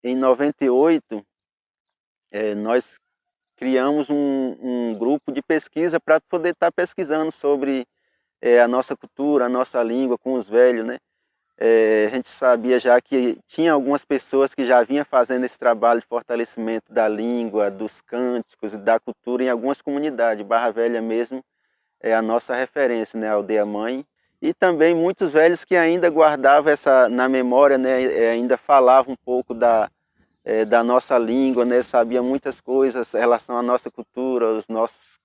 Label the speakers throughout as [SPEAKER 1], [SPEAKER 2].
[SPEAKER 1] em 98, nós criamos um grupo de pesquisa para poder estar pesquisando sobre a nossa cultura, a nossa língua com os velhos, né? A gente sabia já que tinha algumas pessoas que já vinham fazendo esse trabalho de fortalecimento da língua, dos cânticos e da cultura em algumas comunidades. Barra Velha mesmo é a nossa referência, né? A aldeia mãe. E também muitos velhos que ainda guardavam essa na memória, né? Ainda falavam um pouco da nossa língua, né? Sabia muitas coisas em relação à nossa cultura, os nossos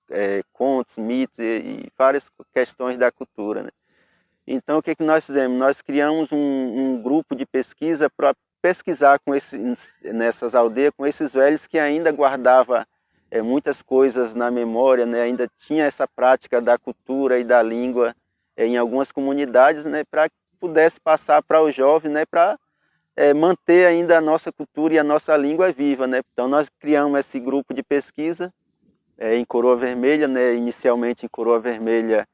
[SPEAKER 1] contos, mitos e várias questões da cultura, né? Então, o que nós fizemos? Nós criamos um grupo de pesquisa para pesquisar nessas aldeias com esses velhos que ainda guardavam muitas coisas na memória, né? Ainda tinha essa prática da cultura e da língua em algumas comunidades, né? Para que pudesse passar para os jovens, né? Para manter ainda a nossa cultura e a nossa língua viva, né? Então, nós criamos esse grupo de pesquisa em Coroa Vermelha, né? Inicialmente em Coroa Vermelha,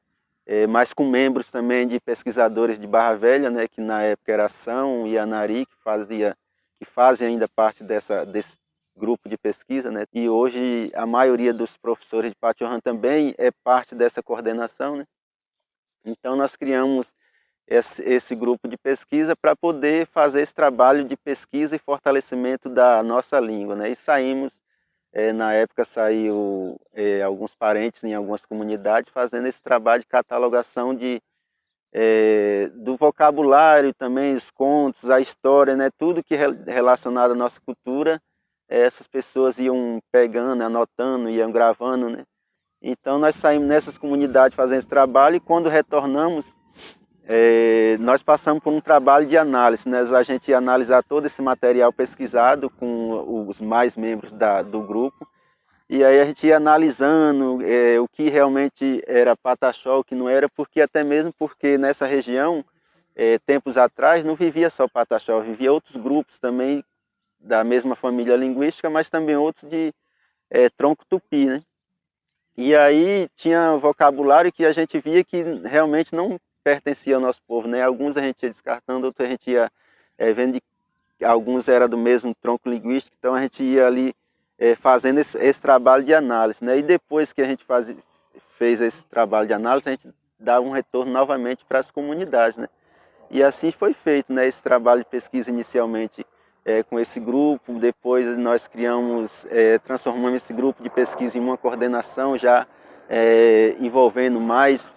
[SPEAKER 1] mas com membros também de pesquisadores de Barra Velha, né, que na época era São e Anari, que fazem ainda parte desse grupo de pesquisa, né, e hoje a maioria dos professores de Patiorran também é parte dessa coordenação, né. Então nós criamos esse grupo de pesquisa para poder fazer esse trabalho de pesquisa e fortalecimento da nossa língua, né, e saímos na época saiu alguns parentes em algumas comunidades fazendo esse trabalho de catalogação do vocabulário também, os contos, a história, né? Tudo que é relacionado à nossa cultura, essas pessoas iam pegando, anotando, iam gravando, né? Então nós saímos nessas comunidades fazendo esse trabalho e quando retornamos, nós passamos por um trabalho de análise, né? A gente ia analisar todo esse material pesquisado com os mais membros do grupo e aí a gente ia analisando o que realmente era Pataxó, o que não era, porque até mesmo porque nessa região, tempos atrás, não vivia só Pataxó, vivia outros grupos também da mesma família linguística, mas também outros de tronco tupi, né? E aí tinha vocabulário que a gente via que realmente não pertencia ao nosso povo, né? Alguns a gente ia descartando, outros a gente ia vendo que alguns eram do mesmo tronco linguístico, então a gente ia ali fazendo esse trabalho de análise, né? E depois que a gente fez esse trabalho de análise, a gente dava um retorno novamente para as comunidades, né? E assim foi feito, né? Esse trabalho de pesquisa inicialmente com esse grupo, depois nós transformamos esse grupo de pesquisa em uma coordenação já envolvendo mais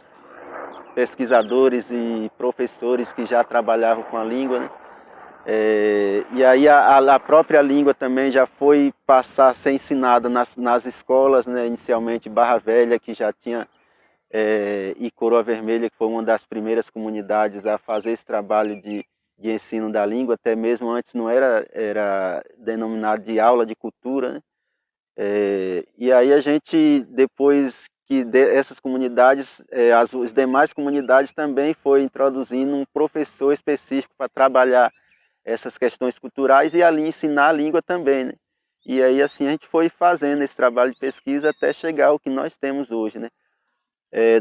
[SPEAKER 1] pesquisadores e professores que já trabalhavam com a língua, né? E aí a própria língua também já foi passar a ser ensinada nas escolas, né? Inicialmente Barra Velha, que já tinha, e Coroa Vermelha, que foi uma das primeiras comunidades a fazer esse trabalho de ensino da língua, até mesmo antes não era denominado de aula de cultura, né? E aí a gente, depois que essas comunidades, as demais comunidades também foi introduzindo um professor específico para trabalhar essas questões culturais e ali ensinar a língua também, né? E aí assim a gente foi fazendo esse trabalho de pesquisa até chegar ao que nós temos hoje, né?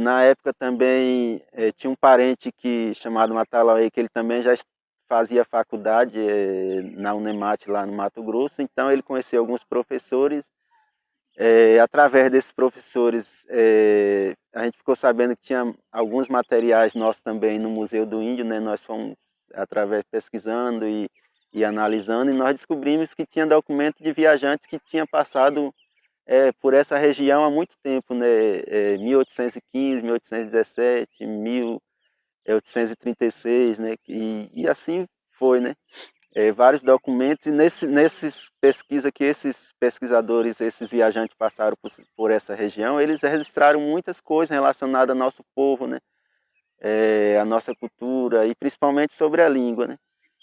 [SPEAKER 1] Na época também tinha um parente chamado Matalauê, que ele também já fazia faculdade na Unemate lá no Mato Grosso, então ele conheceu alguns professores. Através desses professores, a gente ficou sabendo que tinha alguns materiais nossos também no Museu do Índio, né? Nós fomos através pesquisando e analisando, e nós descobrimos que tinha documento de viajantes que tinham passado por essa região há muito tempo, né? 1815, 1817, 1836, né? E assim foi, né? Vários documentos, e nesses pesquisas que esses pesquisadores, esses viajantes passaram por essa região, eles registraram muitas coisas relacionadas ao nosso povo, né? A nossa cultura e principalmente sobre a língua, né?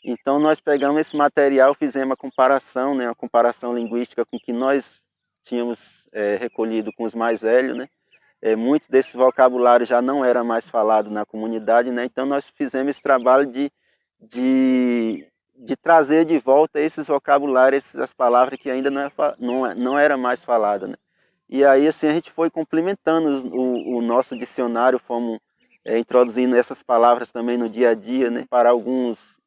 [SPEAKER 1] Então nós pegamos esse material, fizemos uma comparação, né? Uma comparação linguística com o que nós tínhamos recolhido com os mais velhos, né? Muitos desses vocabulários já não era mais falado na comunidade, né? Então nós fizemos esse trabalho de, de trazer de volta esses vocabulários, essas palavras que ainda não era mais falada, né? E aí assim a gente foi complementando o nosso dicionário, fomos introduzindo essas palavras também no dia a dia, né? Para alguns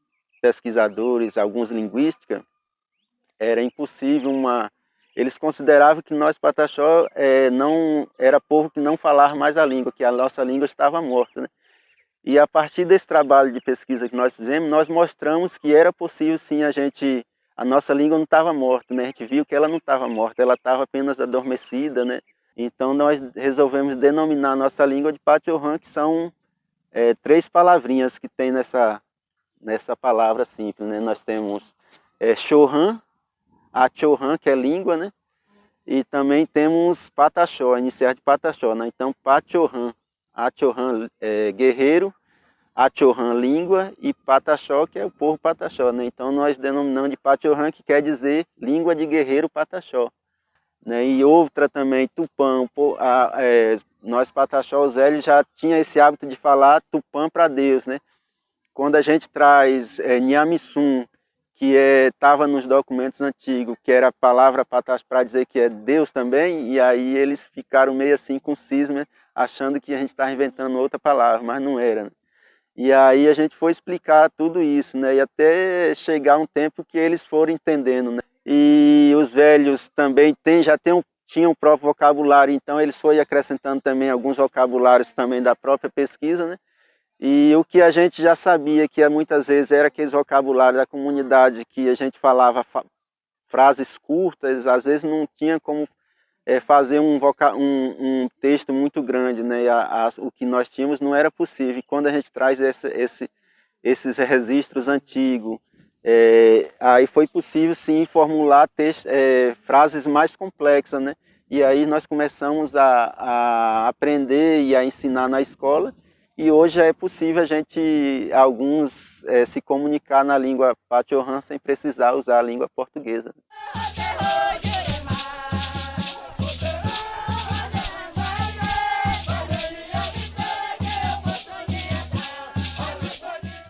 [SPEAKER 1] pesquisadores, alguns linguísticos, era impossível Eles consideravam que nós, Pataxó, não era povo que não falava mais a língua, que a nossa língua estava morta, né? E a partir desse trabalho de pesquisa que nós fizemos, nós mostramos que era possível sim a nossa língua não estava morta, né? A gente viu que ela não estava morta, ela estava apenas adormecida, né? Então nós resolvemos denominar a nossa língua de Patiohan, que são 3 palavrinhas que tem nessa palavra simples, né? Nós temos Chohan, Atiohan, que é língua, né? E também temos Pataxó, iniciar de Pataxó, né? Então Patiohan, Atiohan é guerreiro, Atiohan língua e Pataxó, que é o povo Pataxó, né? Então nós denominamos de Patiohan, que quer dizer língua de guerreiro Pataxó, né? E outra também, Tupã, nós Pataxó, os velhos já tinha esse hábito de falar Tupã para Deus, né? Quando a gente traz Nyamissum, que estava nos documentos antigos, que era a palavra para dizer que é Deus também, e aí eles ficaram meio assim com cisma, achando que a gente estava inventando outra palavra, mas não era, né? E aí a gente foi explicar tudo isso, né? E até chegar um tempo que eles foram entendendo, né? E os velhos também tinham o próprio vocabulário, então eles foram acrescentando também alguns vocabulários também da própria pesquisa, né? E o que a gente já sabia, que muitas vezes era aqueles vocabulários da comunidade que a gente falava frases curtas, às vezes não tinha como fazer um texto muito grande, né? O que nós tínhamos não era possível. E quando a gente traz esses registros antigos, aí foi possível sim formular frases mais complexas, né? E aí nós começamos a aprender e a ensinar na escola, e hoje é possível alguns se comunicar na língua Patiohan sem precisar usar a língua portuguesa.